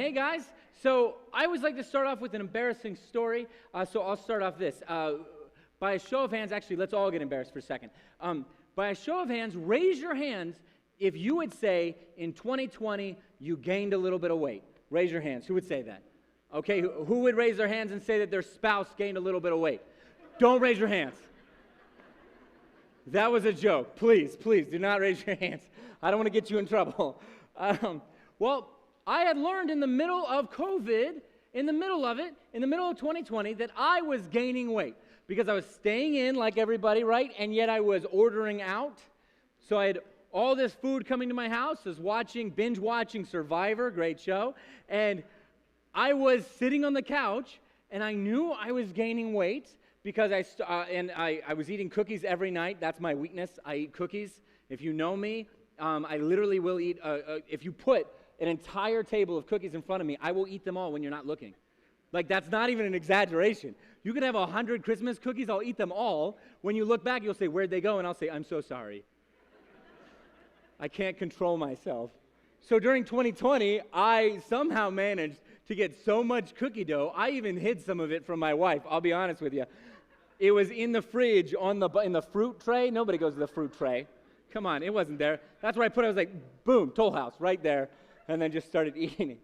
Hey, guys. So I always like to start off with an embarrassing story, so I'll start off this. By a show of hands, actually, let's all get embarrassed for a second. By a show of hands, raise your hands if you would say, in 2020, you gained a little bit of weight. Raise your hands. Who would say that? Okay, who would raise their hands and say that their spouse gained a little bit of weight? Don't raise your hands. That was a joke. Please do not raise your hands. I don't want to get you in trouble. Well, I had learned in the middle of COVID, in the middle of 2020, that I was gaining weight because I was staying in like everybody, right? And yet I was ordering out. So I had all this food coming to my house. I was binge watching Survivor, great show. And I was sitting on the couch, and I knew I was gaining weight because I was eating cookies every night. That's my weakness. I eat cookies. If you know me, I literally will eat, if you put an entire table of cookies in front of me, I will eat them all when you're not looking. Like, that's not even an exaggeration. You can have 100 Christmas cookies, I'll eat them all. When you look back, you'll say, where'd they go? And I'll say, I'm so sorry. I can't control myself. So during 2020, I somehow managed to get so much cookie dough, I even hid some of it from my wife, I'll be honest with you. It was in the fridge in the fruit tray. Nobody goes to the fruit tray. Come on, it wasn't there. That's where I put it. I was like, boom, Toll House, right there. And then just started eating it.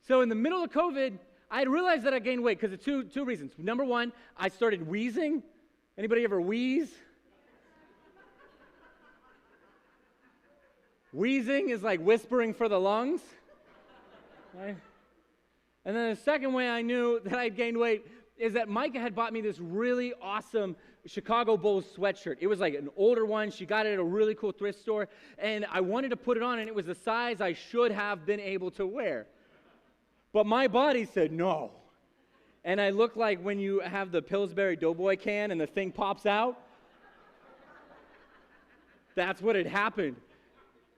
So in the middle of COVID, I had realized that I gained weight because of two reasons. Number one, I started wheezing. Anybody ever wheeze? Wheezing is like whispering for the lungs. Right? And then the second way I knew that I'd gained weight is that Micah had bought me this really awesome Chicago Bulls sweatshirt. It was like an older one. She got it at a really cool thrift store, and I wanted to put it on, and it was the size I should have been able to wear. But my body said no. And I looked like when you have the Pillsbury Doughboy can and the thing pops out. That's what had happened.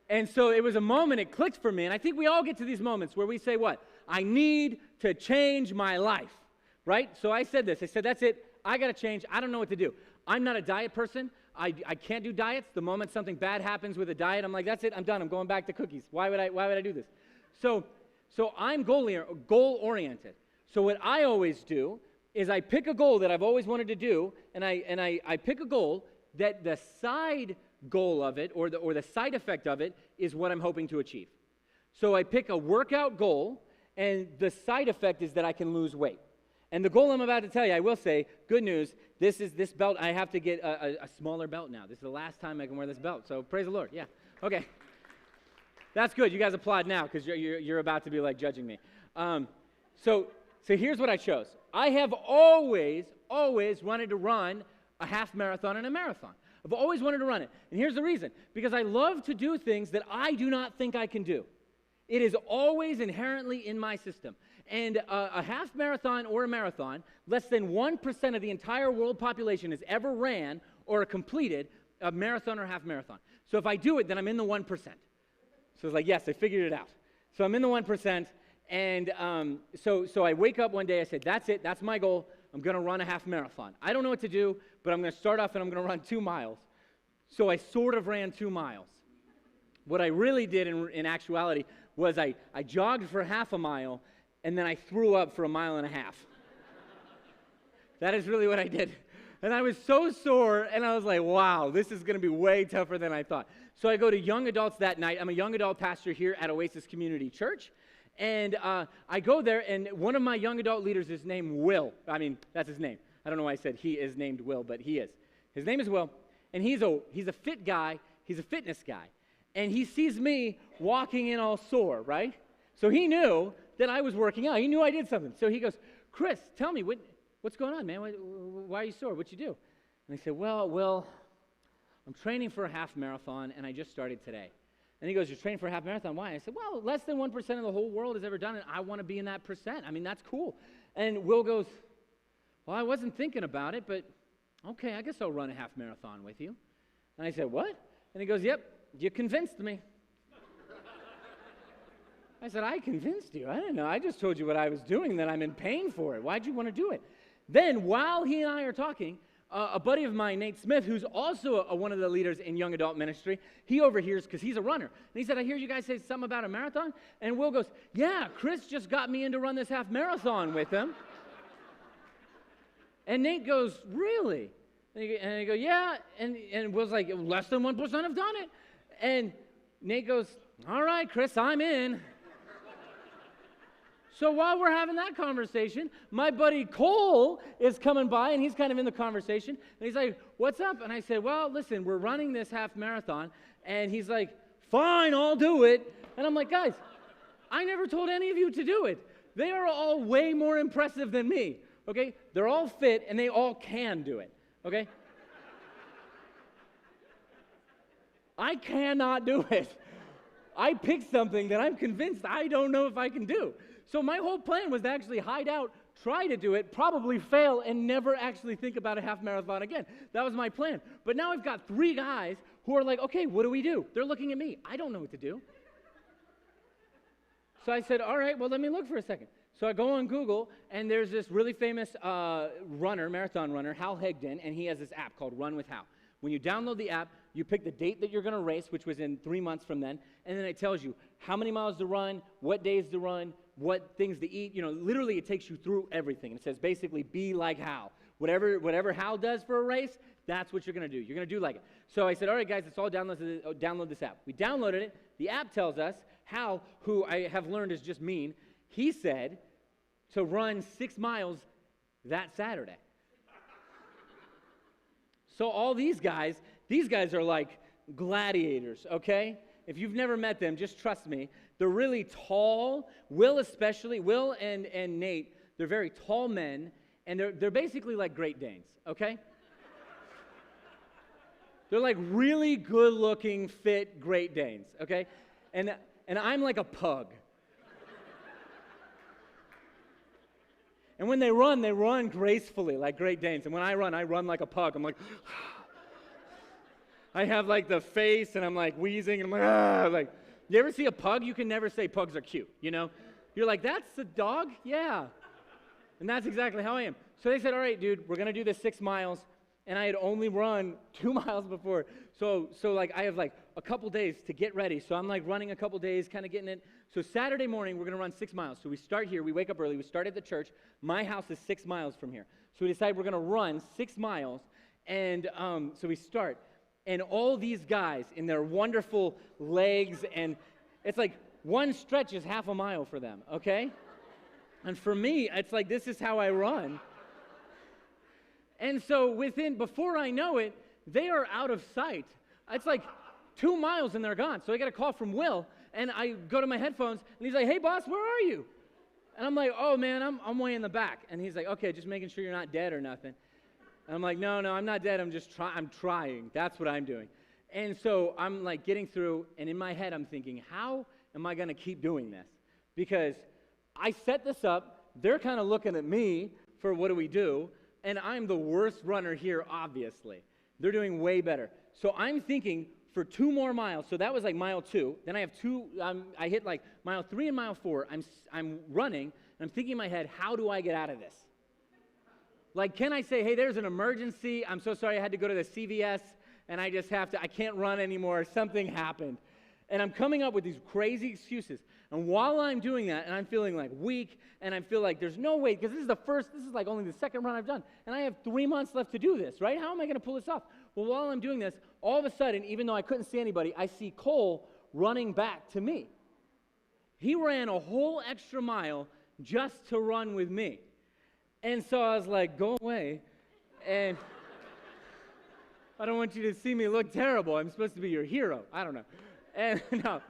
And so it was a moment, it clicked for me, and I think we all get to these moments where we say what? I need to change my life. Right? So I said this. I said, that's it. I got to change. I don't know what to do. I'm not a diet person. I can't do diets. The moment something bad happens with a diet, I'm like, that's it. I'm done. I'm going back to cookies. Why would I do this? So I'm goal-oriented. So what I always do is I pick a goal that I've always wanted to do, and I pick a goal that the side goal of it or the side effect of it is what I'm hoping to achieve. So I pick a workout goal, and the side effect is that I can lose weight. And the goal I'm about to tell you, I will say, good news, this belt, I have to get a smaller belt now. This is the last time I can wear this belt, so praise the Lord, yeah. Okay. That's good. You guys applaud now because you're about to be, like, judging me. So here's what I chose. I have always wanted to run a half marathon and a marathon. I've always wanted to run it. And here's the reason. Because I love to do things that I do not think I can do. It is always inherently in my system. And a half marathon or a marathon, less than 1% of the entire world population has ever ran or completed a marathon or half marathon. So if I do it, then I'm in the 1%. So it's like, yes, I figured it out. So I'm in the 1%, and so I wake up one day, I said, that's it, that's my goal. I'm going to run a half marathon. I don't know what to do, but I'm going to start off and I'm going to run 2 miles. So I sort of ran 2 miles. What I really did in actuality was I jogged for half a mile, and then I threw up for 1.5 miles. That is really what I did. And I was so sore, and I was like, wow, this is going to be way tougher than I thought. So I go to young adults that night. I'm a young adult pastor here at Oasis Community Church. And I go there, and one of my young adult leaders is named Will. I mean, that's his name. I don't know why I said he is named Will, but he is. His name is Will, and he's a fit guy. He's a fitness guy. And he sees me walking in all sore, right? So he knew that I was working out. He knew I did something. So he goes, Chris, tell me, what's going on, man? Why are you sore? What'd you do? And I said, well, I'm training for a half marathon, and I just started today. And he goes, you're training for a half marathon? Why? I said, well, less than 1% of the whole world has ever done it. I want to be in that percent. I mean, that's cool. And Will goes, well, I wasn't thinking about it, but okay, I guess I'll run a half marathon with you. And I said, what? And he goes, yep, you convinced me. I said, I convinced you? I didn't know. I just told you what I was doing, that I'm in pain for it. Why'd you want to do it? Then, while he and I are talking, a buddy of mine, Nate Smith, who's also one of the leaders in young adult ministry, he overhears because he's a runner. And he said, I hear you guys say something about a marathon. And Will goes, yeah, Chris just got me in to run this half marathon with him. And Nate goes, really? And he goes, yeah. And Will's like, less than 1% have done it. And Nate goes, all right, Chris, I'm in. So while we're having that conversation, my buddy Cole is coming by, and he's kind of in the conversation. And he's like, what's up? And I said, well, listen, we're running this half marathon. And he's like, fine, I'll do it. And I'm like, guys, I never told any of you to do it. They are all way more impressive than me, okay? They're all fit, and they all can do it, okay? I cannot do it. I picked something that I'm convinced I don't know if I can do. So my whole plan was to actually hide out, try to do it, probably fail, and never actually think about a half marathon again. That was my plan. But now I've got 3 guys who are like, okay, what do we do? They're looking at me. I don't know what to do. So I said, all right, well, let me look for a second. So I go on Google, and there's this really famous marathon runner, Hal Hegden, and he has this app called Run with Hal. When you download the app, you pick the date that you're going to race, which was in 3 months from then, and then it tells you how many miles to run, what days to run, what things to eat. You know, literally it takes you through everything. It says basically be like Hal. Whatever Hal does for a race, that's what you're going to do. You're going to do like it. So I said, all right, guys, let's all download this app. We downloaded it. The app tells us, Hal, who I have learned is just mean, he said to run 6 miles that Saturday. So all these guys are like gladiators, okay? If you've never met them, just trust me. They're really tall. Will especially, Will and Nate, they're very tall men, and they're basically like Great Danes, okay? They're like really good-looking, fit Great Danes, okay? And I'm like a pug. And when they run gracefully like Great Danes. And when I run like a pug. I'm like, I have like the face, and I'm like wheezing, and I'm like, ah. Like, you ever see a pug? You can never say pugs are cute, you know? You're like, that's a dog? Yeah. And that's exactly how I am. So they said, all right, dude, we're going to do this 6 miles. And I had only run 2 miles before. So like I have like a couple days to get ready. So I'm like running a couple days, kind of getting it. So Saturday morning, we're going to run 6 miles. So we start here. We wake up early. We start at the church. My house is 6 miles from here. So we decide we're going to run 6 miles. And so we start. And all these guys in their wonderful legs, and it's like one stretch is half a mile for them, okay? And for me, it's like this is how I run. And so before I know it, they are out of sight. It's like 2 miles and they're gone. So I get a call from Will, and I go to my headphones, and he's like, hey, boss, where are you? And I'm like, oh, man, I'm way in the back. And he's like, okay, just making sure you're not dead or nothing. And I'm like, no, I'm not dead. I'm trying. That's what I'm doing. And so I'm like getting through, and in my head I'm thinking, how am I going to keep doing this? Because I set this up. They're kind of looking at me for what do we do, and I'm the worst runner here, obviously. They're doing way better. So I'm thinking for 2 more miles. So that was like mile 2. Then I have I hit like mile 3 and mile 4. I'm running, and I'm thinking in my head, how do I get out of this? Like, can I say, hey, there's an emergency. I'm so sorry I had to go to the CVS, and I can't run anymore. Something happened. And I'm coming up with these crazy excuses. And while I'm doing that, and I'm feeling like weak, and I feel like there's no way, because this is like only the second run I've done, and I have 3 months left to do this, right? How am I going to pull this off? Well, while I'm doing this, all of a sudden, even though I couldn't see anybody, I see Cole running back to me. He ran a whole extra mile just to run with me. And so I was like, go away, and I don't want you to see me look terrible. I'm supposed to be your hero. I don't know. And no.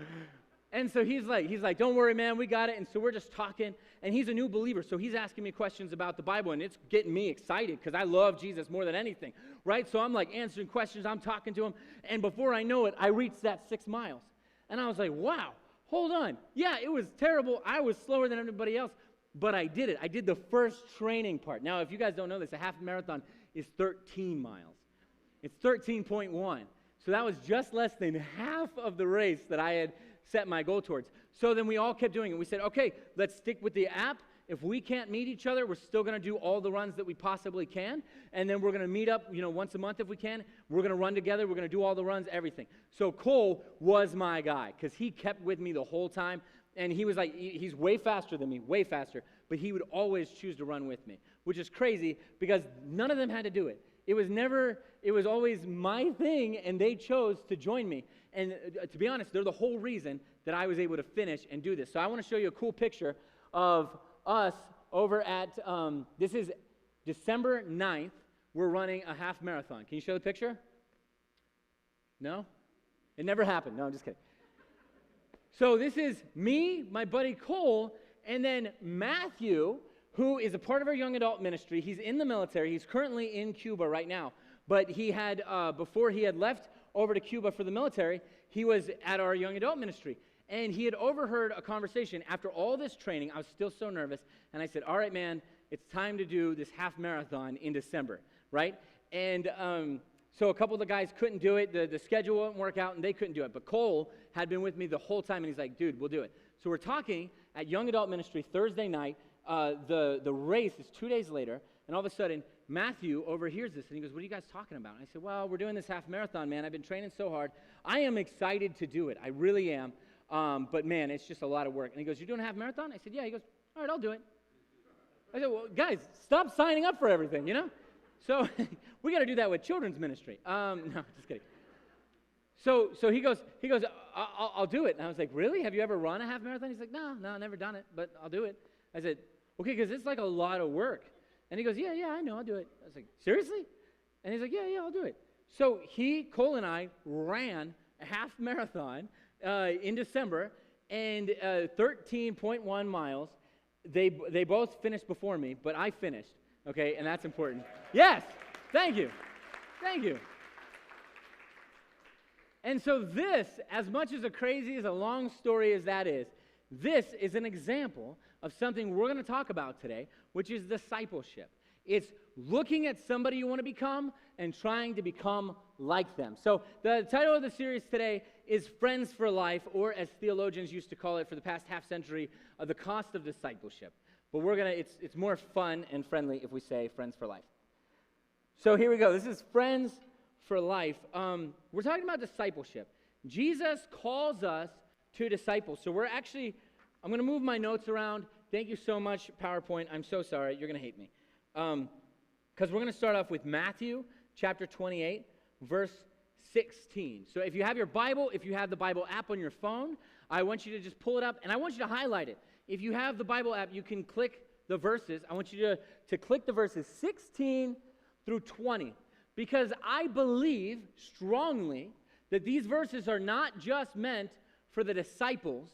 And so he's like, don't worry, man, we got it. And so we're just talking, and he's a new believer, so he's asking me questions about the Bible, and it's getting me excited because I love Jesus more than anything, right? So I'm like answering questions, I'm talking to him, and before I know it, I reached that 6 miles. And I was like, wow, hold on. Yeah, it was terrible. I was slower than everybody else. But I did it. I did the first training part. Now, if you guys don't know this, a half marathon is 13 miles. It's 13.1. So that was just less than half of the race that I had set my goal towards. So then we all kept doing it. We said, okay, let's stick with the app. if we can't meet each other, we're still going to do all the runs that we possibly can. And then we're going to meet up, once a month if we can. We're going to run together. We're going to do all the runs, everything. So Cole was my guy because he kept with me the whole time. And he was like, he's way faster than me, way faster. But he would always choose to run with me, which is crazy because none of them had to do it. It was always my thing, and they chose to join me. And to be honest, they're the whole reason that I was able to finish and do this. So I want to show you a cool picture of us over at, this is December 9th. We're running a half marathon. Can you show the picture? No? It never happened. No, I'm just kidding. So this is me, my buddy Cole, and then Matthew, who is a part of our young adult ministry. He's in the military. He's currently in Cuba right now. But he had, before he had left over to Cuba for the military, he was at our young adult ministry. And he had overheard a conversation. After all this training, I was still so nervous. And I said, all right, man, it's time to do this half marathon in December, right? And so a couple of the guys couldn't do it. The schedule wouldn't work out, and they couldn't do it. But Cole had been with me the whole time, and he's like, dude, we'll do it. So we're talking at young adult ministry Thursday night. The race is 2 days later, and all of a sudden, Matthew overhears this, and he goes, what are you guys talking about? And I said, well, we're doing this half marathon, man. I've been training so hard. I am excited to do it. I really am. But, man, it's just a lot of work. And he goes, you're doing a half marathon? I said, yeah. He goes, all right, I'll do it. I said, well, guys, stop signing up for everything, So we got to do that with children's ministry. No, just kidding. So he goes, I'll do it. And I was like, really? Have you ever run a half marathon? He's like, no, I've never done it, but I'll do it. I said, okay, because it's like a lot of work. And he goes, yeah, I know, I'll do it. I was like, seriously? And he's like, yeah, I'll do it. So Cole and I ran a half marathon in December, and 13.1 miles. They both finished before me, but I finished, okay, and that's important. Yes, thank you. And so this, as much as crazy as a long story as that is, this is an example of something we're going to talk about today, which is discipleship. It's looking at somebody you want to become and trying to become like them. So the title of the series today is Friends for Life, or as theologians used to call it for the past half century, the cost of discipleship. But it's more fun and friendly if we say Friends for Life. So here we go. This is Friends for Life. We're talking about discipleship. Jesus calls us to disciples. So I'm going to move my notes around. Thank you so much, PowerPoint. I'm so sorry. You're going to hate me. Because we're going to start off with Matthew chapter 28, verse 16. So if you have your Bible, if you have the Bible app on your phone, I want you to just pull it up, and I want you to highlight it. If you have the Bible app, you can click the verses. I want you to click the verses 16 through 20, because I believe strongly that these verses are not just meant for the disciples,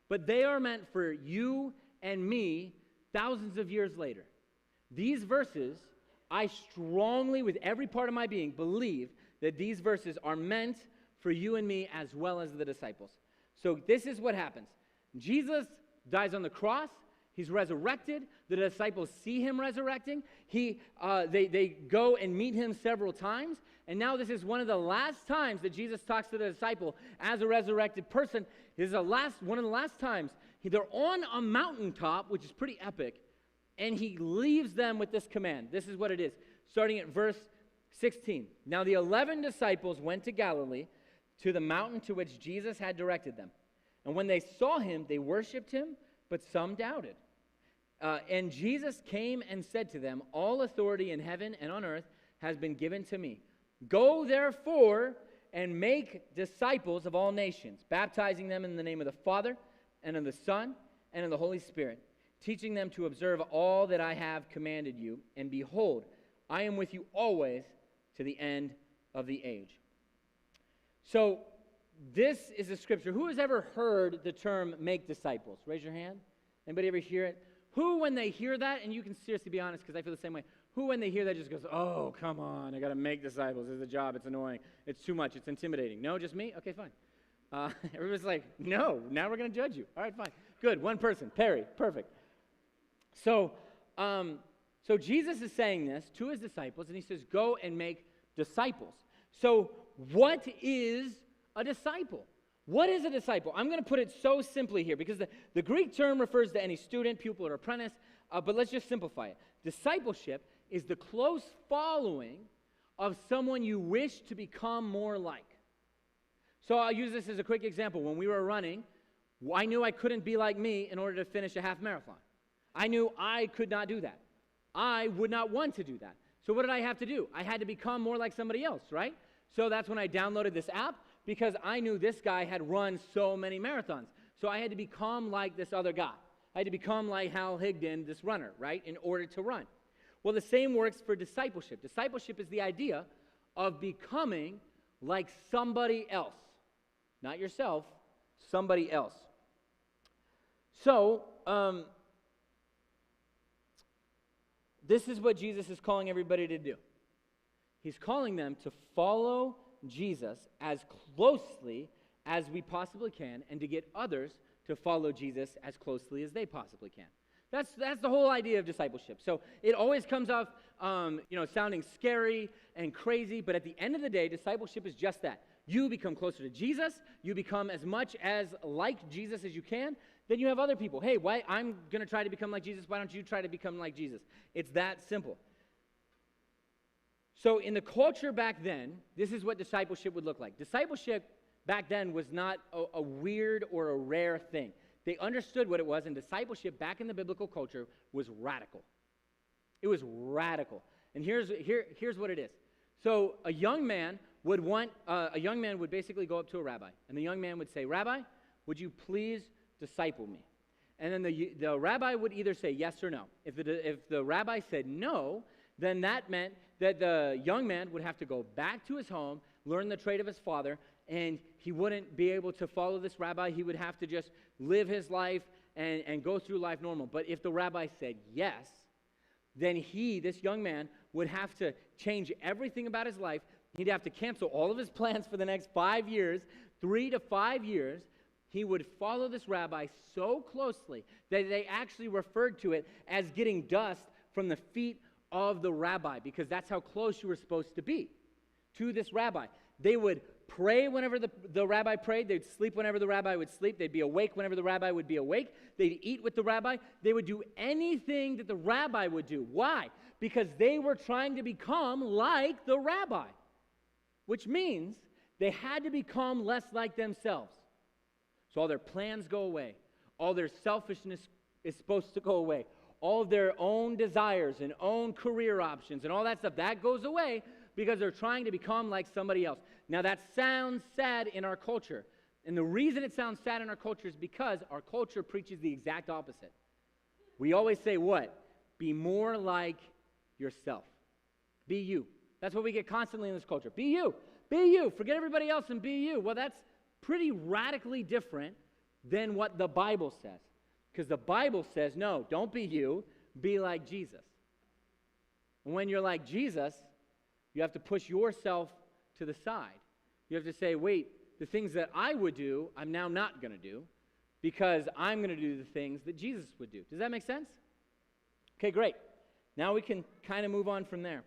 but they are meant for you and me thousands of years later. These verses, I strongly, with every part of my being, believe that these verses are meant for you and me as well as the disciples. So this is what happens. Jesus dies on the cross. He's resurrected. The disciples see him resurrecting. They go and meet him several times. And now this is one of the last times that Jesus talks to the disciple as a resurrected person. This is one of the last times. They're on a mountaintop, which is pretty epic. And he leaves them with this command. This is what it is, starting at verse 16. Now the 11 disciples went to Galilee, to the mountain to which Jesus had directed them. And when they saw him, they worshipped him, but some doubted. And Jesus came and said to them, all authority in heaven and on earth has been given to me. Go therefore and make disciples of all nations, baptizing them in the name of the Father and of the Son and of the Holy Spirit, teaching them to observe all that I have commanded you. And behold, I am with you always to the end of the age. So this is a scripture. Who has ever heard the term make disciples? Raise your hand. Anybody ever hear it? Who, when they hear that, and you can seriously be honest because I feel the same way, who, when they hear that, just goes, oh, come on, I got to make disciples. It's a job. It's annoying. It's too much. It's intimidating. No, just me? Okay, fine. Everybody's like, no, now we're going to judge you. All right, fine. Good, one person. Perry, perfect. So Jesus is saying this to his disciples, and he says, go and make disciples. So what is a disciple? What is a disciple? I'm going to put it so simply here because the Greek term refers to any student, pupil, or apprentice, but let's just simplify it. Discipleship is the close following of someone you wish to become more like. So I'll use this as a quick example. When we were running, I knew I couldn't be like me in order to finish a half marathon. I knew I could not do that. I would not want to do that. So what did I have to do? I had to become more like somebody else, right? So that's when I downloaded this app because I knew this guy had run so many marathons. So I had to become like this other guy. I had to become like Hal Higdon, this runner, right, in order to run. Well, the same works for discipleship. Discipleship is the idea of becoming like somebody else. Not yourself, somebody else. So, this is what Jesus is calling everybody to do. He's calling them to follow Jesus as closely as we possibly can and to get others to follow Jesus as closely as they possibly can. That's the whole idea of discipleship. So it always comes off, sounding scary and crazy, but at the end of the day, discipleship is just that. You become closer to Jesus, you become as much as like Jesus as you can, then you have other people. Hey, why I'm going to try to become like Jesus, why don't you try to become like Jesus? It's that simple. So in the culture back then, this is what discipleship would look like. Discipleship back then was not a weird or a rare thing. They understood what it was, and discipleship back in the biblical culture was radical. It was radical. And here's what it is. So a young man would basically go up to a rabbi, and the young man would say, "Rabbi, would you please disciple me?" And then the rabbi would either say yes or no. If the rabbi said no, then that meant that the young man would have to go back to his home, learn the trade of his father, and he wouldn't be able to follow this rabbi. He would have to just live his life and go through life normal. But if the rabbi said yes, then this young man, would have to change everything about his life. He'd have to cancel all of his plans for the next 5 years, 3 to 5 years. He would follow this rabbi so closely that they actually referred to it as getting dust from the feet of the rabbi, because that's how close you were supposed to be to this rabbi. They would pray whenever the rabbi prayed. They'd sleep whenever the rabbi would sleep. They'd be awake whenever the rabbi would be awake. They'd eat with the rabbi. They would do anything that the rabbi would do. Why? Because they were trying to become like the rabbi, which means they had to become less like themselves. So all their plans go away. All their selfishness is supposed to go away. All of their own desires and own career options and all that stuff, that goes away because they're trying to become like somebody else. Now that sounds sad in our culture. And the reason it sounds sad in our culture is because our culture preaches the exact opposite. We always say what? Be more like yourself. Be you. That's what we get constantly in this culture. Be you. Be you. Forget everybody else and be you. Well, that's pretty radically different than what the Bible says. Because the Bible says, no, don't be you. Be like Jesus. And when you're like Jesus, you have to push yourself to the side. You have to say, wait, the things that I would do, I'm now not going to do because I'm going to do the things that Jesus would do. Does that make sense? Okay, great. Now we can kind of move on from there.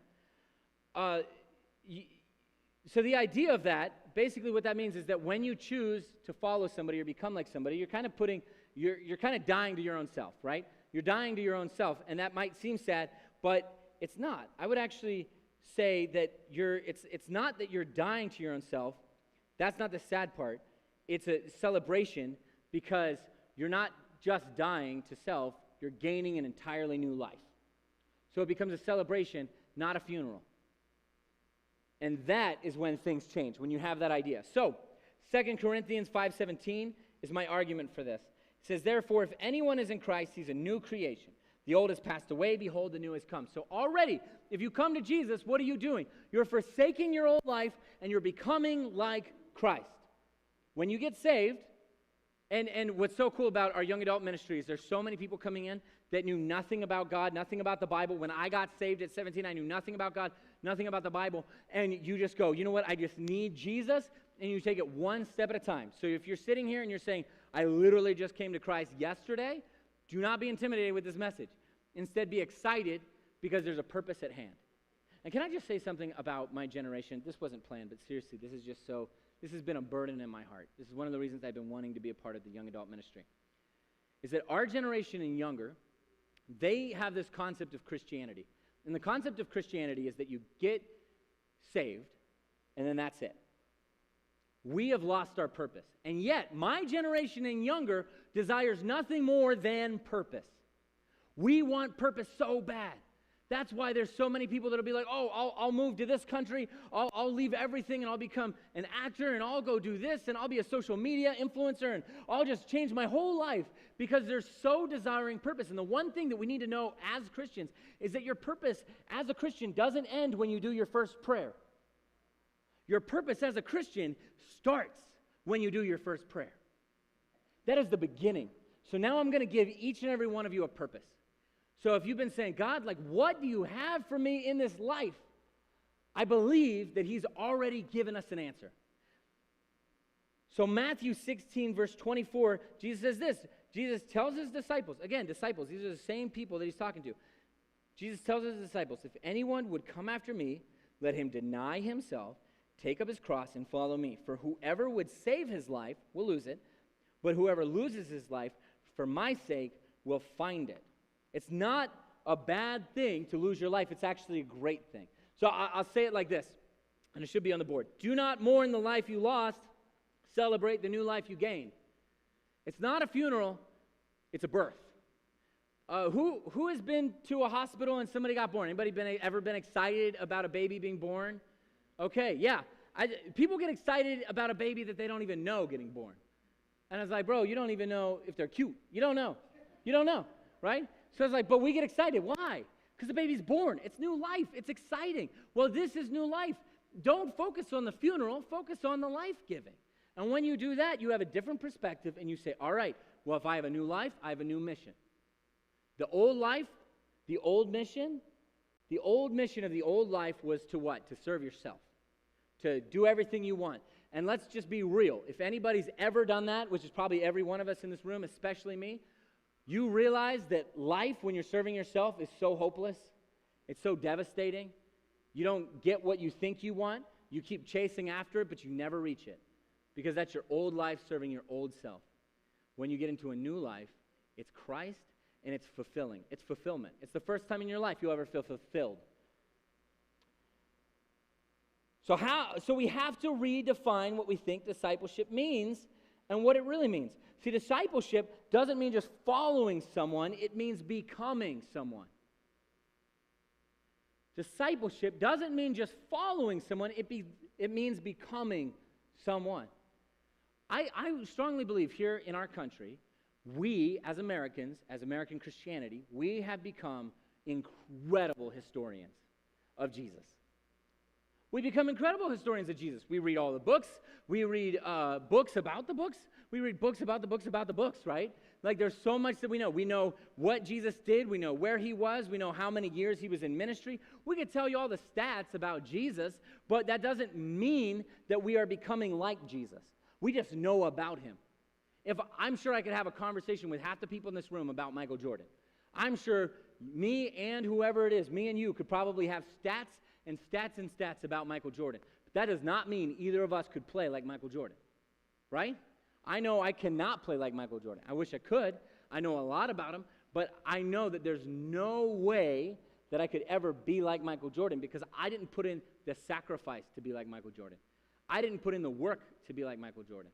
So the idea of that, basically what that means is that when you choose to follow somebody or become like somebody, you're kind of dying to your own self, right? You're dying to your own self, and that might seem sad, but it's not. I would actually say that it's not that you're dying to your own self. That's not the sad part. It's a celebration because you're not just dying to self, you're gaining an entirely new life. So it becomes a celebration, not a funeral. And that is when things change, when you have that idea. So, 2 Corinthians 5:17 is my argument for this. It says, therefore, if anyone is in Christ, he's a new creation. The old has passed away, behold, the new has come. So already, if you come to Jesus, what are you doing? You're forsaking your old life, and you're becoming like Christ. When you get saved, and what's so cool about our young adult ministry is there's so many people coming in that knew nothing about God, nothing about the Bible. When I got saved at 17, I knew nothing about God, nothing about the Bible, and you just go, you know what, I just need Jesus, and you take it one step at a time. So if you're sitting here and you're saying, I literally just came to Christ yesterday, do not be intimidated with this message. Instead, be excited because there's a purpose at hand. And can I just say something about my generation? This wasn't planned, but seriously, this is just so this has been a burden in my heart. This is one of the reasons I've been wanting to be a part of the young adult ministry, is that our generation and younger, they have this concept of Christianity. And the concept of Christianity is that you get saved, and then that's it. We have lost our purpose. And yet, my generation and younger desires nothing more than purpose. We want purpose so bad. That's why there's so many people that'll be like, oh, I'll move to this country, I'll leave everything, and I'll become an actor, and I'll go do this, and I'll be a social media influencer, and I'll just change my whole life, because they're so desiring purpose. And the one thing that we need to know as Christians is that your purpose as a Christian doesn't end when you do your first prayer. Your purpose as a Christian starts when you do your first prayer. That is the beginning. So now I'm going to give each and every one of you a purpose. So if you've been saying, God, like, what do you have for me in this life? I believe that he's already given us an answer. So Matthew 16, verse 24, Jesus says this. Jesus tells his disciples, again, disciples, these are the same people that he's talking to. Jesus tells his disciples, if anyone would come after me, let him deny himself, take up his cross, and follow me. For whoever would save his life will lose it, but whoever loses his life for my sake will find it. It's not a bad thing to lose your life. It's actually a great thing. So I'll say it like this, and it should be on the board. Do not mourn the life you lost. Celebrate the new life you gained. It's not a funeral. It's a birth. Who has been to a hospital and somebody got born? Anybody ever been excited about a baby being born? Okay, yeah. People get excited about a baby that they don't even know getting born. And I was like, bro, you don't even know if they're cute. You don't know. You don't know, right? So I was like, but we get excited. Why? Because the baby's born. It's new life. It's exciting. Well, this is new life. Don't focus on the funeral. Focus on the life-giving. And when you do that, you have a different perspective, and you say, all right, well, if I have a new life, I have a new mission. The old life, the old mission of the old life was to what? To serve yourself, to do everything you want. And let's just be real. If anybody's ever done that, which is probably every one of us in this room, especially me, you realize that life, when you're serving yourself, is so hopeless. It's so devastating. You don't get what you think you want. You keep chasing after it, but you never reach it, because that's your old life serving your old self. When you get into a new life, it's Christ, and it's fulfilling. It's fulfillment. It's the first time in your life you'll ever feel fulfilled. So we have to redefine what we think discipleship means and what it really means. See, discipleship doesn't mean just following someone. It means becoming someone. Discipleship doesn't mean just following someone. It means becoming someone. I strongly believe here in our country, we as Americans, as American Christianity, we have become incredible historians of Jesus. We become incredible historians of Jesus. We read all the books. We read books about the books. We read books about the books about the books, right? Like, there's so much that we know. We know what Jesus did. We know where he was. We know how many years he was in ministry. We could tell you all the stats about Jesus, but that doesn't mean that we are becoming like Jesus. We just know about him. I'm sure I could have a conversation with half the people in this room about Michael Jordan. I'm sure me and whoever it is, me and you, could probably have stats and stats about Michael Jordan. But that does not mean either of us could play like Michael Jordan, right? I know I cannot play like Michael Jordan. I wish I could. I know a lot about him, but I know that there's no way that I could ever be like Michael Jordan, because I didn't put in the sacrifice to be like Michael Jordan. I didn't put in the work to be like Michael Jordan.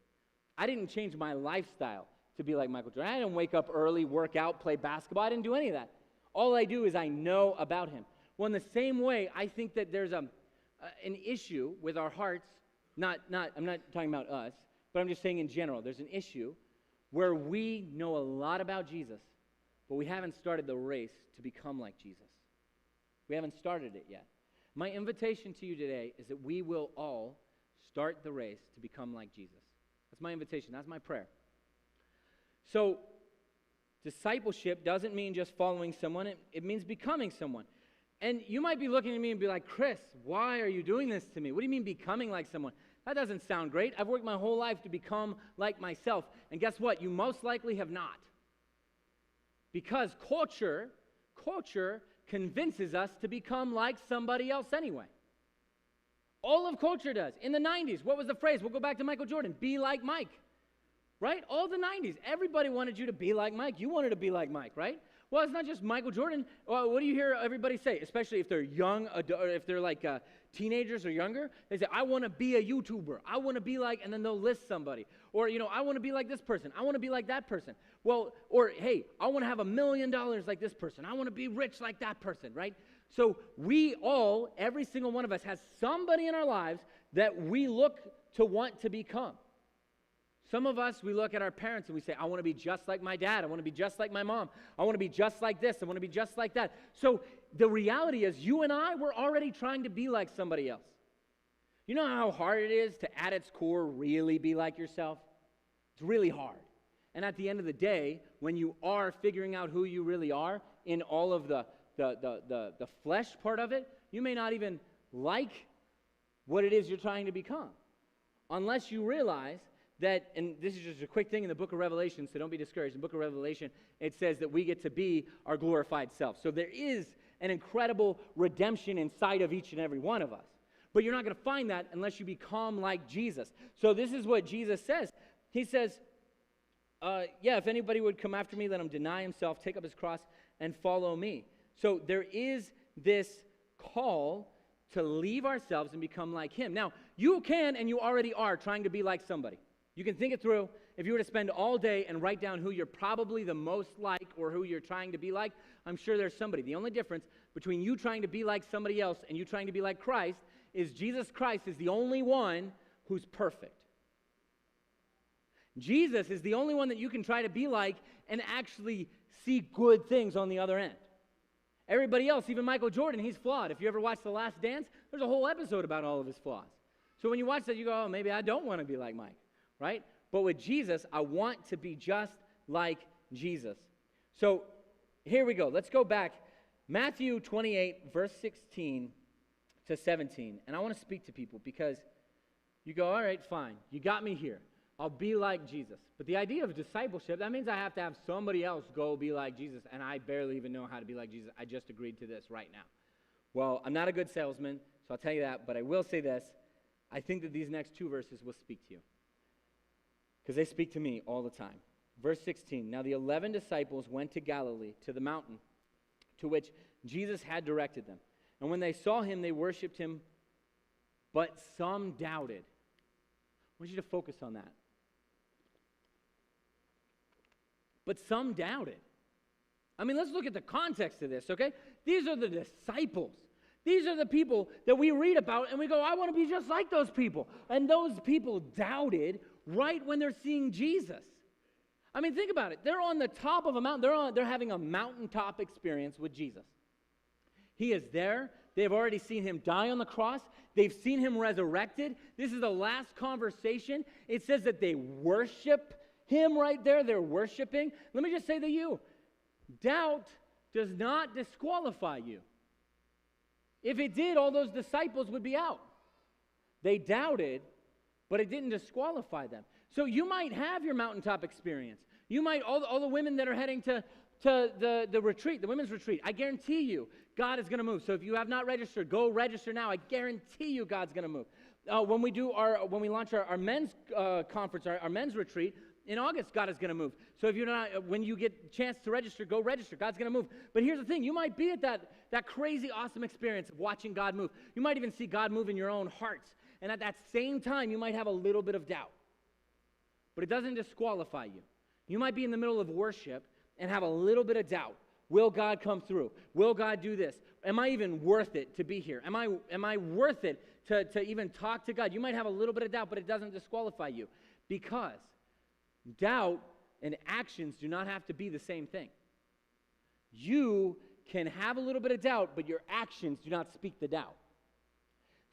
I didn't change my lifestyle to be like Michael Jordan. I didn't wake up early, work out, play basketball. I didn't do any of that. All I do is I know about him. Well, in the same way, I think that there's an issue with our hearts. I'm not talking about us, but I'm just saying in general, there's an issue where we know a lot about Jesus, but we haven't started the race to become like Jesus. We haven't started it yet. My invitation to you today is that we will all start the race to become like Jesus. That's my invitation. That's my prayer. So, discipleship doesn't mean just following someone. It means becoming someone. And you might be looking at me and be like, Chris, why are you doing this to me? What do you mean becoming like someone? That doesn't sound great. I've worked my whole life to become like myself. And guess what? You most likely have not. Because culture convinces us to become like somebody else anyway. All of culture does. In the 90s, what was the phrase? We'll go back to Michael Jordan. Be like Mike. Right? All the 90s. Everybody wanted you to be like Mike. You wanted to be like Mike, right? Well, it's not just Michael Jordan. Well, what do you hear everybody say? Especially if they're young, or if they're like teenagers or younger. They say, I want to be a YouTuber. I want to be like, and then they'll list somebody. Or, I want to be like this person. I want to be like that person. Well, or, hey, I want to have $1 million like this person. I want to be rich like that person, right? So we all, every single one of us has somebody in our lives that we look to want to become. Some of us, we look at our parents and we say, I want to be just like my dad. I want to be just like my mom. I want to be just like this. I want to be just like that. So the reality is you and I, we're already trying to be like somebody else. You know how hard it is to, at its core, really be like yourself? It's really hard. And at the end of the day, when you are figuring out who you really are in all of the flesh part of it, you may not even like what it is you're trying to become. Unless you realize that, and this is just a quick thing in the book of Revelation, so don't be discouraged. In the book of Revelation, it says that we get to be our glorified self. So there is an incredible redemption inside of each and every one of us. But you're not going to find that unless you become like Jesus. So this is what Jesus says. He says, if anybody would come after me, let him deny himself, take up his cross, and follow me. So there is this call to leave ourselves and become like him. Now, you can and you already are trying to be like somebody. You can think it through. If you were to spend all day and write down who you're probably the most like or who you're trying to be like, I'm sure there's somebody. The only difference between you trying to be like somebody else and you trying to be like Christ is Jesus Christ is the only one who's perfect. Jesus is the only one that you can try to be like and actually see good things on the other end. Everybody else, even Michael Jordan, he's flawed. If you ever watch The Last Dance, there's a whole episode about all of his flaws. So when you watch that, you go, oh, maybe I don't want to be like Mike, right? But with Jesus, I want to be just like Jesus. So here we go. Let's go back. Matthew 28, verse 16 to 17. And I want to speak to people because you go, all right, fine. You got me here. I'll be like Jesus. But the idea of discipleship, that means I have to have somebody else go be like Jesus, and I barely even know how to be like Jesus. I just agreed to this right now. Well, I'm not a good salesman, so I'll tell you that, but I will say this. I think that these next two verses will speak to you because they speak to me all the time. Verse 16, now the 11 disciples went to Galilee, to the mountain to which Jesus had directed them. And when they saw him, they worshiped him, but some doubted. I want you to focus on that. But some doubted. I mean, let's look at the context of this, okay? These are the disciples. These are the people that we read about, and we go, I want to be just like those people. And those people doubted right when they're seeing Jesus. I mean, think about it. They're on the top of a mountain. They're having a mountaintop experience with Jesus. He is there. They've already seen him die on the cross. They've seen him resurrected. This is the last conversation. It says that they worship him right there. They're worshiping. Let me just say to you, doubt does not disqualify you. If it did, all those disciples would be out. They doubted, but it didn't disqualify them. So you might have your mountaintop experience. You might, all the women that are heading to the retreat, the women's retreat, I guarantee you, God is going to move. So if you have not registered, go register now. I guarantee you God's going to move. When we launch our men's conference, our men's retreat, in August, God is going to move. So if you're not, when you get a chance to register, go register. God's going to move. But here's the thing. You might be at that crazy, awesome experience of watching God move. You might even see God move in your own hearts. And at that same time, you might have a little bit of doubt. But it doesn't disqualify you. You might be in the middle of worship and have a little bit of doubt. Will God come through? Will God do this? Am I even worth it to be here? Am I worth it to even talk to God? You might have a little bit of doubt, but it doesn't disqualify you. Because doubt and actions do not have to be the same thing. You can have a little bit of doubt, but your actions do not speak the doubt.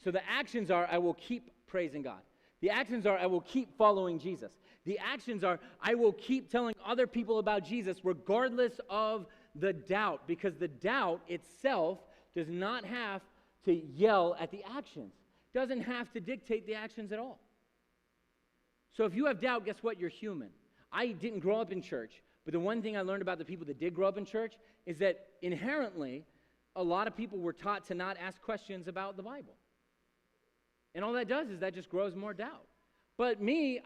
So the actions are, I will keep praising God. The actions are, I will keep following Jesus. The actions are, I will keep telling other people about Jesus regardless of the doubt, because the doubt itself does not have to yell at the actions. Doesn't have to dictate the actions at all. So if you have doubt, guess what? You're human. I didn't grow up in church, but the one thing I learned about the people that did grow up in church is that inherently, a lot of people were taught to not ask questions about the Bible. And all that does is that just grows more doubt. But me,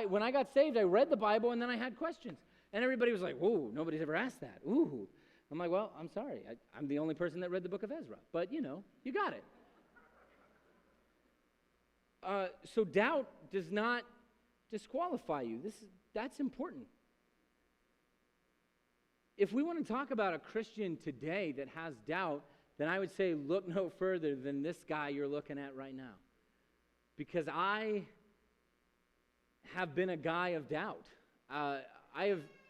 when I got saved, I read the Bible, and then I had questions. And everybody was like, whoa, nobody's ever asked that. Ooh. I'm like, well, I'm sorry. I'm the only person that read the book of Ezra. But, you got it. So doubt does not disqualify you. That's important. If we want to talk about a Christian today that has doubt, then I would say look no further than this guy you're looking at right now. Because I have been a guy of doubt. I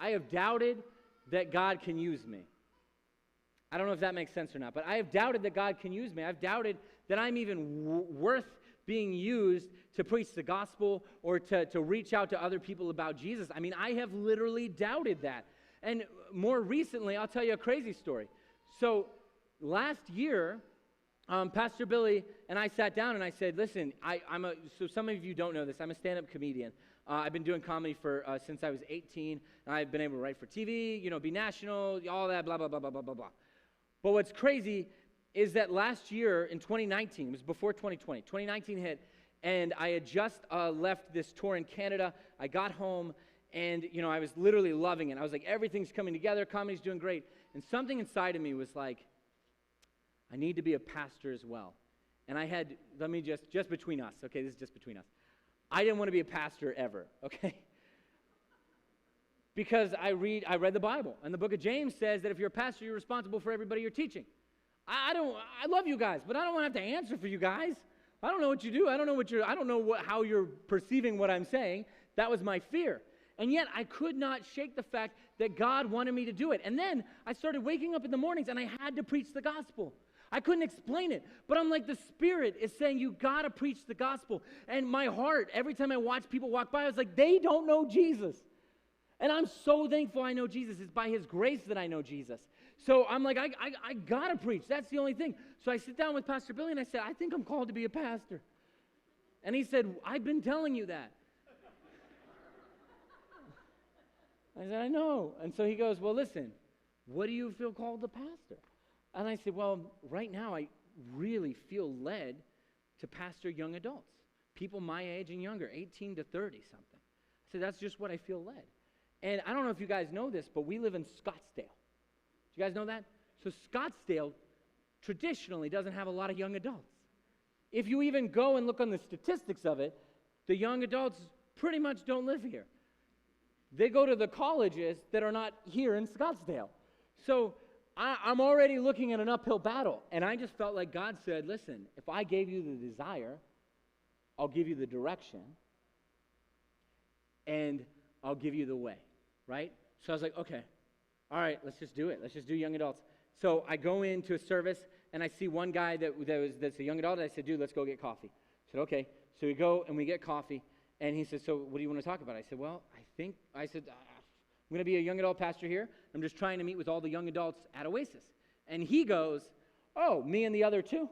have doubted that God can use me. I don't know if that makes sense or not, but I have doubted that God can use me. I've doubted that I'm even worth being used to preach the gospel or to reach out to other people about Jesus. I mean, I have literally doubted that. And more recently, I'll tell you a crazy story. So last year, Pastor Billy and I sat down and I said, listen, so some of you don't know this, I'm a stand-up comedian. I've been doing comedy since I was 18, and I've been able to write for TV, be national, all that, blah, blah, blah, blah, blah, blah, blah. But what's crazy is that last year in 2019, it was before 2020, 2019 hit, and I had just left this tour in Canada. I got home, and, I was literally loving it. I was like, everything's coming together, comedy's doing great. And something inside of me was like, I need to be a pastor as well. And I had, let me just between us, okay, this is just between us. I didn't want to be a pastor ever, okay? Because I read the Bible, and the book of James says that if you're a pastor, you're responsible for everybody you're teaching. I love you guys, but I don't want to have to answer for you guys. I don't know what you do. I don't know how you're perceiving what I'm saying. That was my fear. And yet I could not shake the fact that God wanted me to do it. And then I started waking up in the mornings, and I had to preach the gospel. I couldn't explain it, but I'm like, the Spirit is saying you got to preach the gospel. And my heart, every time I watch people walk by, I was like, they don't know Jesus. And I'm so thankful I know Jesus. It's by His grace that I know Jesus. So I'm like, I got to preach. That's the only thing. So I sit down with Pastor Billy, and I said, I think I'm called to be a pastor. And he said, I've been telling you that. I said, I know. And so he goes, well, listen, what do you feel called to pastor? And I said, well, right now I really feel led to pastor young adults, people my age and younger, 18 to 30 something. I said, that's just what I feel led. And I don't know if you guys know this, but we live in Scottsdale. Do you guys know that? So Scottsdale traditionally doesn't have a lot of young adults. If you even go and look on the statistics of it, the young adults pretty much don't live here. They go to the colleges that are not here in Scottsdale. So I'm already looking at an uphill battle, and I just felt like God said, listen, if I gave you the desire, I'll give you the direction, and I'll give you the way, right? So I was like, okay, all right, let's just do it. Let's just do young adults. So I go into a service, and I see one guy that's a young adult, and I said, dude, let's go get coffee. I said, okay. So we go, and we get coffee, and he says, so what do you want to talk about? I said, well, I'm going to be a young adult pastor here. I'm just trying to meet with all the young adults at Oasis. And he goes, oh, me and the other two?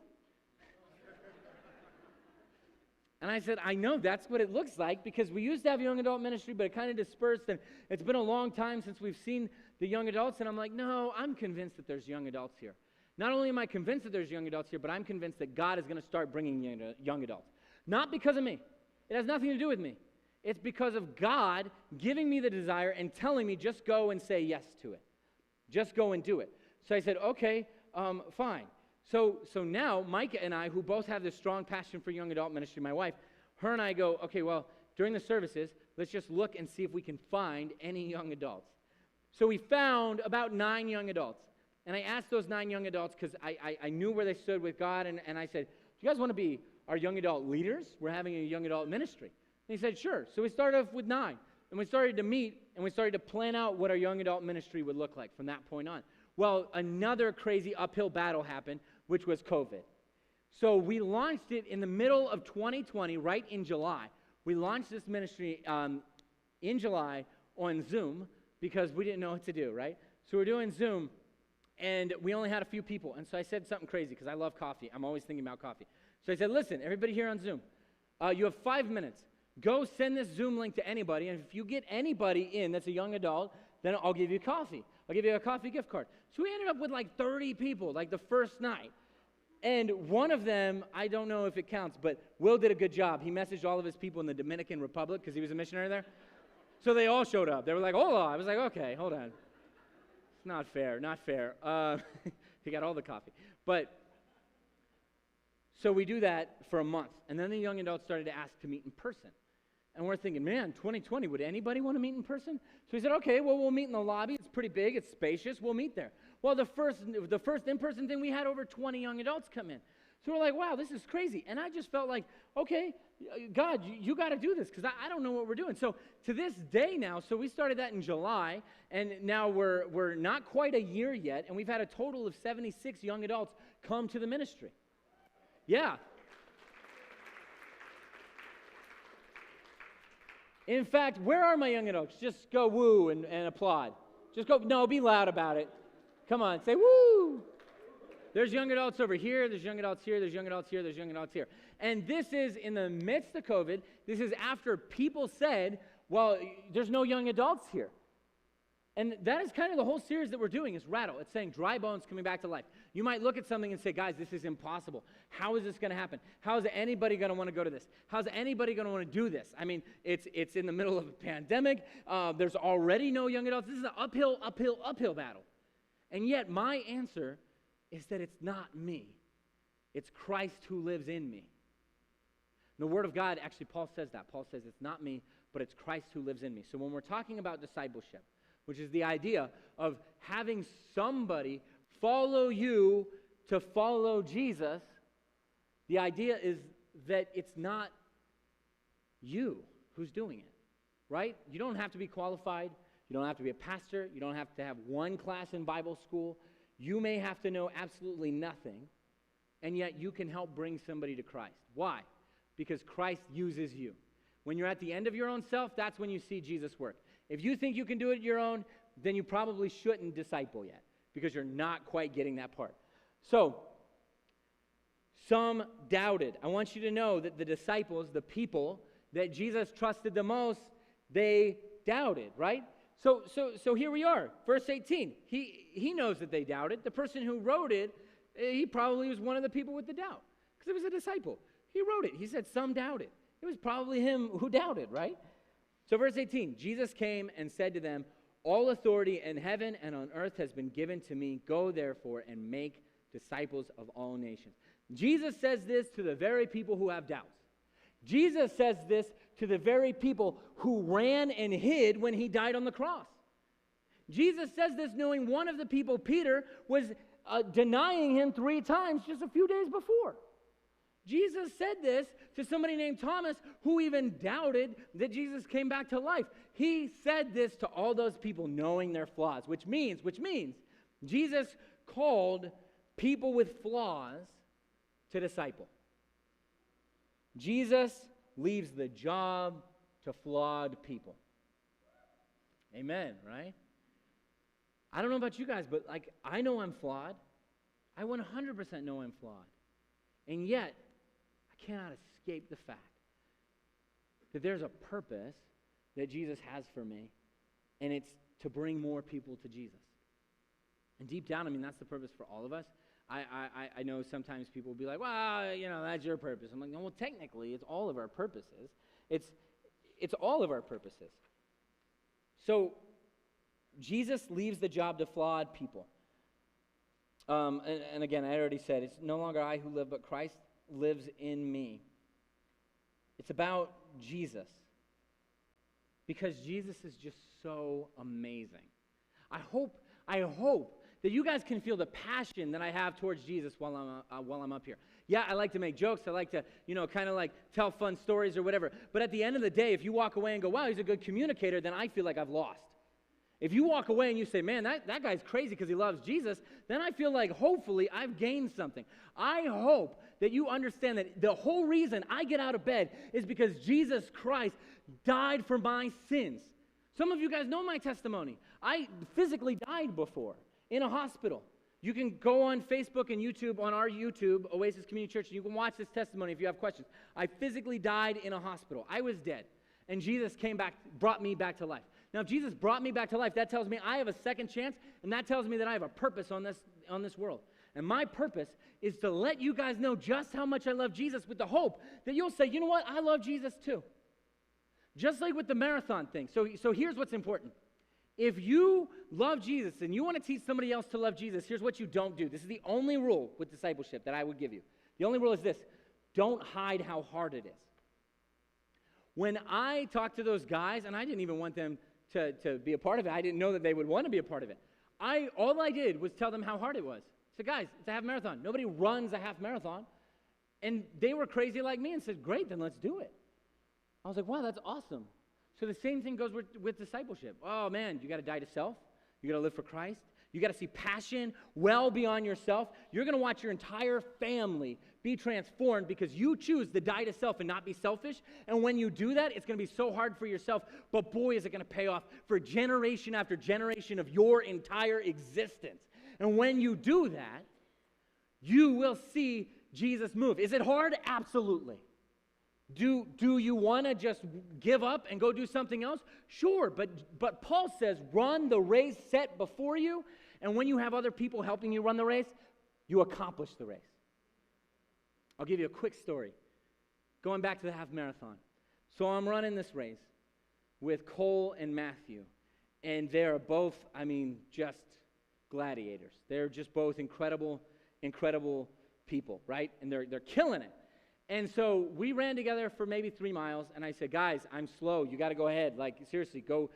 And I said, I know that's what it looks like, because we used to have young adult ministry, but it kind of dispersed, and it's been a long time since we've seen the young adults. And I'm like, no, I'm convinced that there's young adults here. Not only am I convinced that there's young adults here, but I'm convinced that God is going to start bringing young adults. Not because of me. It has nothing to do with me. It's because of God giving me the desire and telling me just go and say yes to it. Just go and do it. So I said, okay, fine. So now Micah and I, who both have this strong passion for young adult ministry, my wife, her and I go, okay, well, during the services, let's just look and see if we can find any young adults. So we found about 9 young adults. And I asked those 9 young adults, because I knew where they stood with God, and I said, do you guys want to be our young adult leaders? We're having a young adult ministry. And he said, sure. So we started off with 9, and we started to meet, and we started to plan out what our young adult ministry would look like from that point on. Well, another crazy uphill battle happened, which was COVID. So we launched it in the middle of 2020, right in July. We launched this ministry in July on Zoom, because we didn't know what to do, right? So we're doing Zoom, and we only had a few people. And so I said something crazy, because I love coffee. I'm always thinking about coffee. So I said, listen, everybody here on Zoom, you have 5 minutes. Go send this Zoom link to anybody, and if you get anybody in that's a young adult, then I'll give you coffee. I'll give you a coffee gift card. So we ended up with like 30 people, like the first night. And one of them, I don't know if it counts, but Will did a good job. He messaged all of his people in the Dominican Republic because he was a missionary there. So they all showed up. They were like, hola. I was like, okay, hold on. It's not fair, not fair. He got all the coffee. But, so we do that for a month. And then the young adults started to ask to meet in person. And we're thinking, man, 2020, would anybody want to meet in person? So we said, okay, well, we'll meet in the lobby. It's pretty big. It's spacious. We'll meet there. Well, the first in-person thing, we had over 20 young adults come in. So we're like, wow, this is crazy. And I just felt like, okay, God, you got to do this because I don't know what we're doing. So to this day now, so we started that in July, and now we're not quite a year yet, and we've had a total of 76 young adults come to the ministry. Yeah. In fact, where are my young adults? Just go woo and applaud. Just go, no, be loud about it. Come on, say woo. There's young adults over here, there's young adults here, there's young adults here, there's young adults here. And this is in the midst of COVID. This is after people said, well, there's no young adults here. And that is kind of the whole series that we're doing is Rattle. It's saying dry bones coming back to life. You might look at something and say, guys, this is impossible. How is this going to happen? How is anybody going to want to go to this? How's anybody going to want to do this? I mean, it's in the middle of a pandemic. There's already no young adults. This is an uphill battle. And yet my answer is that it's not me. It's Christ who lives in me. The Word of God, actually, Paul says that. Paul says it's not me, but it's Christ who lives in me. So when we're talking about discipleship, which is the idea of having somebody follow you to follow Jesus, the idea is that it's not you who's doing it, right? You don't have to be qualified. You don't have to be a pastor. You don't have to have one class in Bible school. You may have to know absolutely nothing, and yet you can help bring somebody to Christ. Why? Because Christ uses you. When you're at the end of your own self, that's when you see Jesus work. If you think you can do it your own, then you probably shouldn't disciple yet because you're not quite getting that part. So, some doubted. I want you to know that the disciples, the people that Jesus trusted the most, they doubted, right? So here we are, verse 18. He knows that they doubted. The person who wrote it, he probably was one of the people with the doubt because it was a disciple. He wrote it. He said some doubted. It was probably him who doubted, right? So verse 18, Jesus came and said to them, all authority in heaven and on earth has been given to me. Go therefore and make disciples of all nations. Jesus says this to the very people who have doubts. Jesus says this to the very people who ran and hid when he died on the cross. Jesus says this knowing one of the people, Peter, was denying him 3 times just a few days before. Jesus said this to somebody named Thomas who even doubted that Jesus came back to life. He said this to all those people knowing their flaws, which means Jesus called people with flaws to disciple. Jesus leaves the job to flawed people. Amen, right? I don't know about you guys, but I know I'm flawed. I 100% know I'm flawed. And yet, I cannot escape the fact that there's a purpose that Jesus has for me, and it's to bring more people to Jesus. And deep down, that's the purpose for all of us. I know sometimes people will be like, well, that's your purpose. I'm like, no, well, technically, it's all of our purposes. It's all of our purposes. So, Jesus leaves the job to flawed people. And again, I already said, it's no longer I who live, but Christ lives in me. It's about Jesus. Because Jesus is just so amazing. I hope that you guys can feel the passion that I have towards Jesus while I'm up here. Yeah, I like to make jokes. I like to, kind of like tell fun stories or whatever. But at the end of the day, if you walk away and go, wow, he's a good communicator, then I feel like I've lost. If you walk away and you say, man, that guy's crazy because he loves Jesus, then I feel like hopefully I've gained something. I hope that you understand that the whole reason I get out of bed is because Jesus Christ died for my sins. Some of you guys know my testimony. I physically died before in a hospital. You can go on Facebook and YouTube, on our YouTube, Oasis Community Church, and you can watch this testimony if you have questions. I physically died in a hospital. I was dead. And Jesus came back, brought me back to life. Now, if Jesus brought me back to life, that tells me I have a second chance, and that tells me that I have a purpose on this world. And my purpose is to let you guys know just how much I love Jesus with the hope that you'll say, you know what, I love Jesus too. Just like with the marathon thing. So here's what's important. If you love Jesus and you want to teach somebody else to love Jesus, here's what you don't do. This is the only rule with discipleship that I would give you. The only rule is this: don't hide how hard it is. When I talked to those guys, and I didn't even want them to be a part of it. I didn't know that they would want to be a part of it. All I did was tell them how hard it was. I said, guys, it's a half marathon. Nobody runs a half marathon. And they were crazy like me and said, great, then let's do it. I was like, wow, that's awesome. So the same thing goes with discipleship. Oh, man, you got to die to self. You got to live for Christ. You got to see passion well beyond yourself. You're going to watch your entire family be transformed because you choose to die to self and not be selfish. And when you do that, it's going to be so hard for yourself, but boy, is it going to pay off for generation after generation of your entire existence. And when you do that, you will see Jesus move. Is it hard? Absolutely. Do you want to just give up and go do something else? Sure, but Paul says, run the race set before you, and when you have other people helping you run the race, you accomplish the race. I'll give you a quick story. Going back to the half marathon. So I'm running this race with Cole and Matthew, and they're both, just gladiators. They're just both incredible people, right? And they're killing it. And so we ran together for maybe 3 miles, and I said, guys, I'm slow. You got to go ahead. Like, seriously, go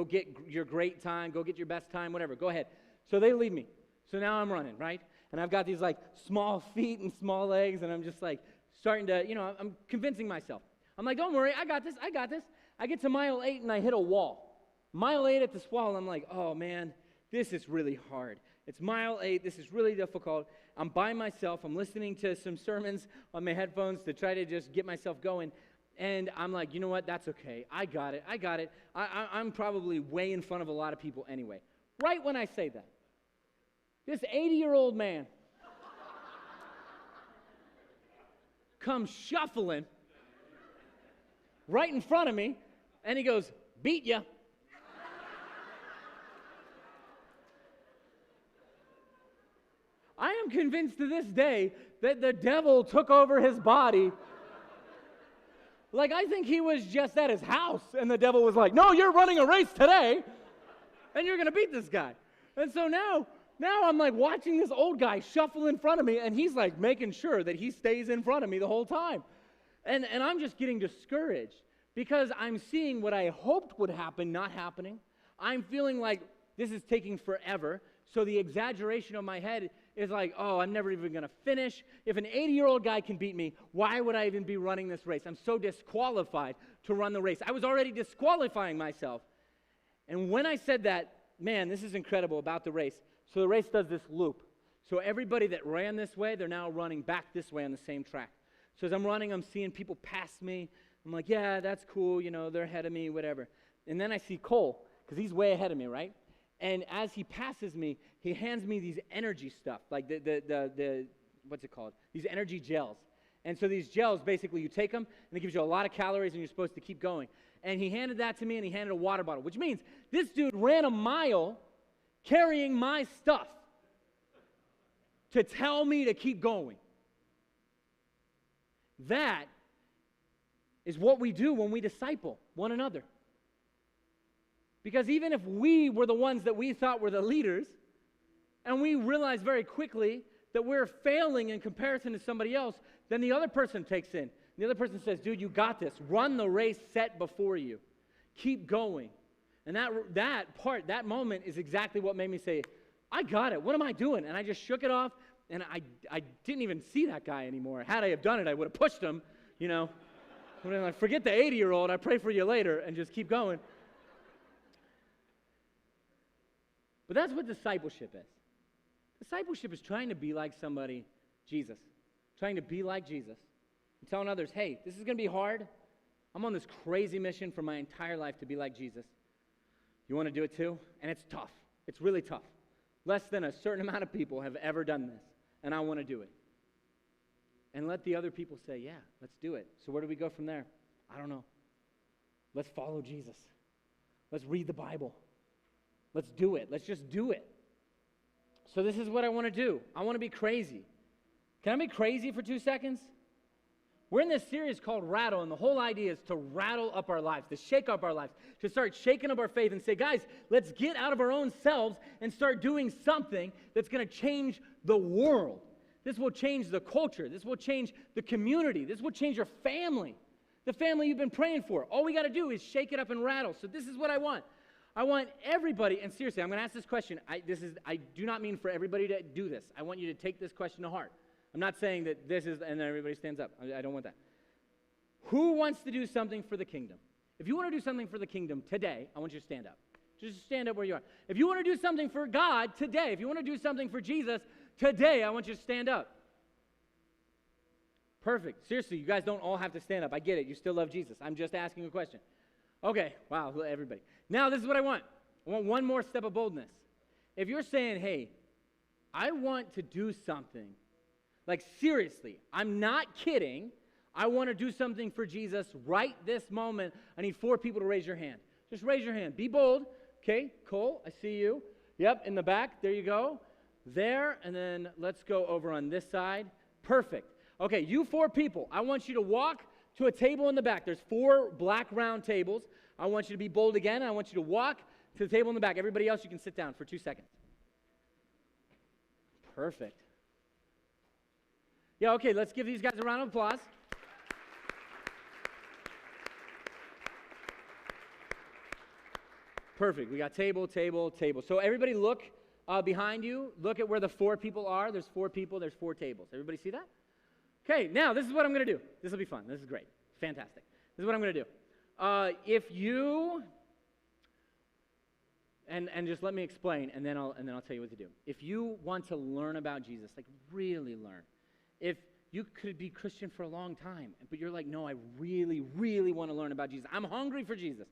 get your great time. Go get your best time, whatever. Go ahead. So they leave me. So now I'm running, right? And I've got these, small feet and small legs, and I'm just, starting to, I'm convincing myself. I'm like, don't worry, I got this. I get to mile 8, and I hit a wall. Mile 8 at this wall, I'm like, oh, man, this is really hard. It's mile 8. This is really difficult. I'm by myself. I'm listening to some sermons on my headphones to try to just get myself going. And I'm like, you know what? That's okay. I got it. I'm probably way in front of a lot of people anyway. Right when I say that, this 80-year-old man comes shuffling right in front of me, and he goes, beat ya. I am convinced to this day that the devil took over his body. I think he was just at his house, and the devil was like, no, you're running a race today, and you're going to beat this guy. And so now I'm watching this old guy shuffle in front of me, and he's making sure that he stays in front of me the whole time. And I'm just getting discouraged because I'm seeing what I hoped would happen not happening. I'm feeling like this is taking forever. So the exaggeration of my head is oh, I'm never even going to finish. If an 80-year-old guy can beat me, why would I even be running this race? I'm so disqualified to run the race. I was already disqualifying myself. And when I said that, man, this is incredible about the race. So the race does this loop. So everybody that ran this way, they're now running back this way on the same track. So as I'm running, I'm seeing people pass me. I'm like, yeah, that's cool. They're ahead of me, whatever. And then I see Cole, because he's way ahead of me, right? And as he passes me, he hands me these energy stuff, the what's it called? These energy gels. And so these gels, basically, you take them, and it gives you a lot of calories, and you're supposed to keep going. And he handed that to me, and he handed a water bottle, which means this dude ran a mile carrying my stuff to tell me to keep going. That is what we do when we disciple one another. Because even if we were the ones that we thought were the leaders, and we realize very quickly that we're failing in comparison to somebody else, then the other person takes in. The other person says, dude, you got this. Run the race set before you. Keep going. And that moment is exactly what made me say, I got it. What am I doing? And I just shook it off, and I didn't even see that guy anymore. Had I have done it, I would have pushed him, Forget the 80-year-old. I pray for you later, and just keep going. But that's what discipleship is. Discipleship is trying to be like somebody, Jesus. Trying to be like Jesus. And telling others, hey, this is going to be hard. I'm on this crazy mission for my entire life to be like Jesus. You want to do it too? And it's tough. It's really tough. Less than a certain amount of people have ever done this, and I want to do it. And let the other people say, yeah, let's do it. So where do we go from there? I don't know. Let's follow Jesus. Let's read the Bible. Let's do it. Let's just do it. So this is what I want to do. I want to be crazy. Can I be crazy for 2 seconds? We're in this series called Rattle, and the whole idea is to rattle up our lives, to shake up our lives, to start shaking up our faith and say, guys, let's get out of our own selves and start doing something that's going to change the world. This will change the culture. This will change the community. This will change your family, the family you've been praying for. All we got to do is shake it up and rattle. So this is what I want. I want everybody, and seriously, I'm going to ask this question. I do not mean for everybody to do this. I want you to take this question to heart. I'm not saying that this is, and then everybody stands up. I don't want that. Who wants to do something for the kingdom? If you want to do something for the kingdom today, I want you to stand up. Just stand up where you are. If you want to do something for God today, if you want to do something for Jesus today, I want you to stand up. Perfect. Seriously, you guys don't all have to stand up. I get it. You still love Jesus. I'm just asking a question. Okay. Wow, everybody. Now, this is what I want. I want one more step of boldness. If you're saying, hey, I want to do something, like seriously, I'm not kidding, I want to do something for Jesus right this moment, I need 4 people to raise your hand. Just raise your hand. Be bold. Okay, Cole, I see you. Yep, in the back. There you go. There, and then let's go over on this side. Perfect. Okay, you 4 people, I want you to walk to a table in the back. There's 4 black round tables. I want you to be bold again. I want you to walk to the table in the back. Everybody else, you can sit down for 2 seconds. Perfect. Yeah, okay, let's give these guys a round of applause. Perfect. We got table, table, table. So everybody look behind you. Look at where the 4 people are. There's 4 people. There's 4 tables. Everybody see that? Okay, now this is what I'm going to do. This will be fun. This is great. Fantastic. This is what I'm going to do. If you, and just let me explain, and then I'll tell you what to do. If you want to learn about Jesus, like really learn, if you could be Christian for a long time, but you're like, no, I really, really want to learn about Jesus. I'm hungry for Jesus.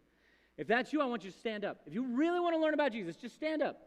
If that's you, I want you to stand up. If you really want to learn about Jesus, just stand up.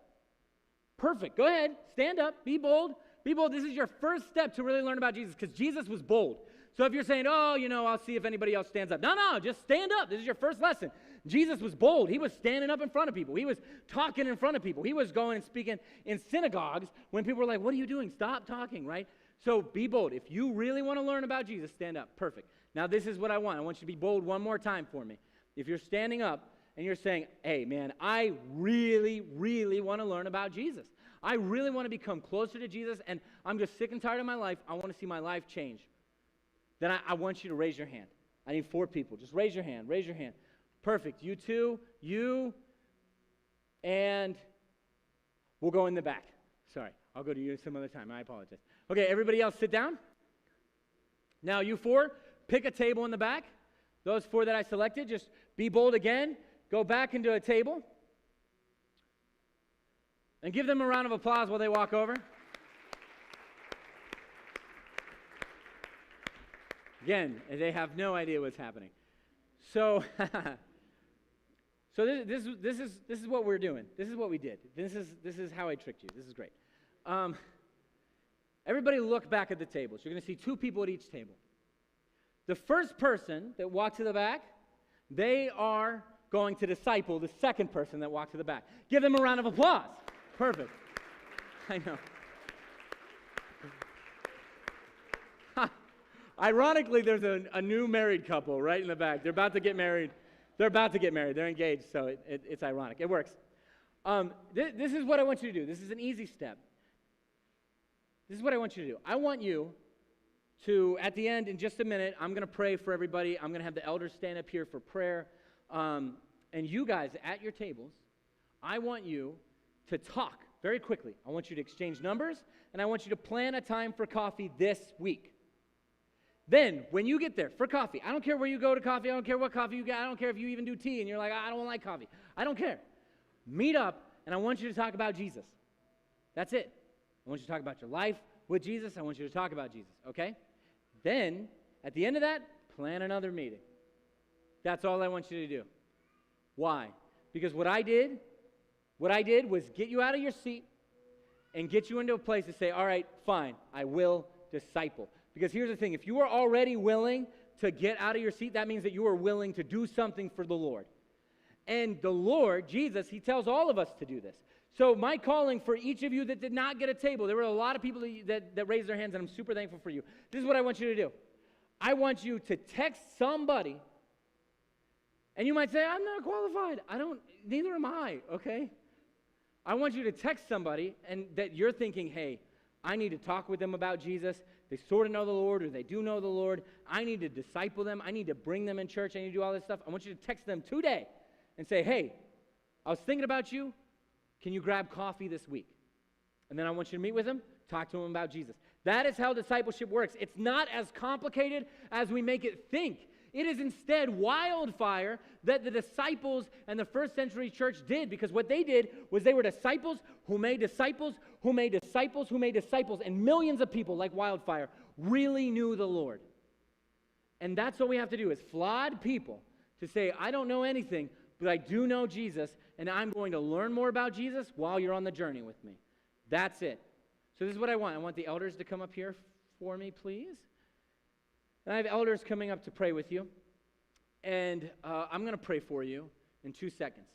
Perfect. Go ahead. Stand up. Be bold. Be bold. This is your first step to really learn about Jesus because Jesus was bold. So if you're saying, oh, I'll see if anybody else stands up. No, just stand up. This is your first lesson. Jesus was bold. He was standing up in front of people. He was talking in front of people. He was going and speaking in synagogues when people were like, what are you doing? Stop talking, right? So be bold. If you really want to learn about Jesus, stand up. Perfect. Now this is what I want. I want you to be bold one more time for me. If you're standing up and you're saying, hey, man, I really, really want to learn about Jesus. I really want to become closer to Jesus, and I'm just sick and tired of my life. I want to see my life change. Then I want you to raise your hand. I need 4 people. Just raise your hand. Raise your hand. Perfect. You 2, you, and we'll go in the back. Sorry. I'll go to you some other time. I apologize. Okay, everybody else sit down. Now you 4, pick a table in the back. Those 4 that I selected, just be bold again. Go back into a table. And give them a round of applause while they walk over. Again, they have no idea what's happening. So, this is what we're doing. This is what we did. This is how I tricked you. This is great. Everybody look back at the tables. You're going to see 2 people at each table. The first person that walked to the back, they are going to disciple the second person that walked to the back. Give them a round of applause. Perfect. I know. Ironically, there's a new married couple right in the back. They're about to get married. They're engaged, so it's ironic. It works. This is what I want you to do. This is an easy step. This is what I want you to do. I want you to, at the end, in just a minute, I'm going to pray for everybody. I'm going to have the elders stand up here for prayer. And you guys at your tables, I want you to talk very quickly. I want you to exchange numbers, and I want you to plan a time for coffee this week. Then, when you get there for coffee, I don't care where you go to coffee, I don't care what coffee you get, I don't care if you even do tea and you're like, I don't like coffee. I don't care. Meet up, and I want you to talk about Jesus. That's it. I want you to talk about your life with Jesus. I want you to talk about Jesus, okay? Then, at the end of that, plan another meeting. That's all I want you to do. Why? Because what I did was get you out of your seat and get you into a place to say, all right, fine, I will disciple. Because here's the thing, if you are already willing to get out of your seat, that means that you are willing to do something for the Lord. And the Lord, Jesus, he tells all of us to do this. So my calling for each of you that did not get a table, there were a lot of people that raised their hands, and I'm super thankful for you. This is what I want you to do. I want you to text somebody, and you might say, I'm not qualified. Neither am I, okay? I want you to text somebody and that you're thinking, hey, I need to talk with them about Jesus. They sort of know the Lord, or they do know the Lord. I need to disciple them. I need to bring them in church. I need to do all this stuff. I want you to text them today and say, hey, I was thinking about you. Can you grab coffee this week? And then I want you to meet with them, talk to them about Jesus. That is how discipleship works. It's not as complicated as we make it think. It is instead wildfire that the disciples and the first century church did, because what they did was they were disciples who made disciples, who made disciples, who made disciples, and millions of people, like wildfire, really knew the Lord. And that's what we have to do, is flawed people to say, I don't know anything, but I do know Jesus, and I'm going to learn more about Jesus while you're on the journey with me. That's it. So this is what I want. I want the elders to come up here for me, please. And I have elders coming up to pray with you. And I'm going to pray for you in 2 seconds.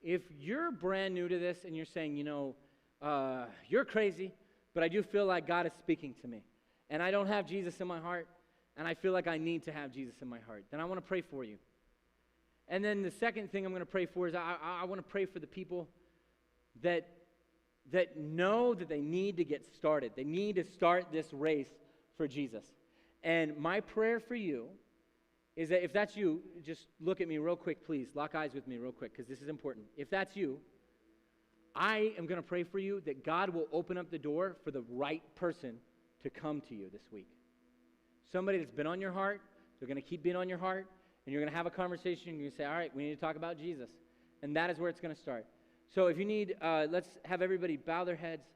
If you're brand new to this and you're saying, you're crazy, but I do feel like God is speaking to me, and I don't have Jesus in my heart, and I feel like I need to have Jesus in my heart, then I want to pray for you. And then the second thing I'm going to pray for is I want to pray for the people that know that they need to get started. They need to start this race for Jesus. And my prayer for you is that if that's you, just look at me real quick, please. Lock eyes with me real quick, because this is important. If that's you, I am going to pray for you that God will open up the door for the right person to come to you this week. Somebody that's been on your heart, they're going to keep being on your heart, and you're going to have a conversation, and you're going to say, all right, we need to talk about Jesus. And that is where it's going to start. So if you need, let's have everybody bow their heads,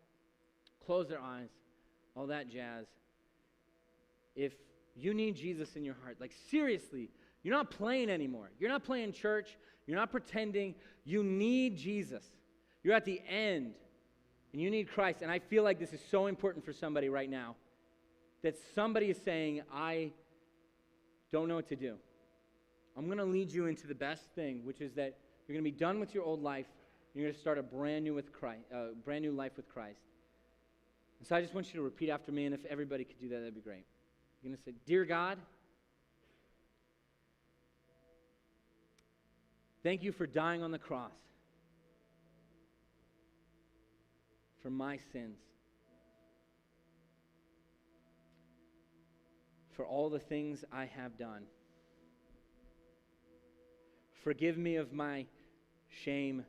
close their eyes, all that jazz. If you need Jesus in your heart, like seriously, you're not playing anymore. You're not playing church. You're not pretending. You need Jesus. You're at the end, and you need Christ. And I feel like this is so important for somebody right now, that somebody is saying, I don't know what to do. I'm going to lead you into the best thing, which is that you're going to be done with your old life, and you're going to start a brand new life with Christ. And so I just want you to repeat after me, and if everybody could do that, that'd be great. You're going to say, Dear God, thank you for dying on the cross for my sins, for all the things I have done. Forgive me of my shame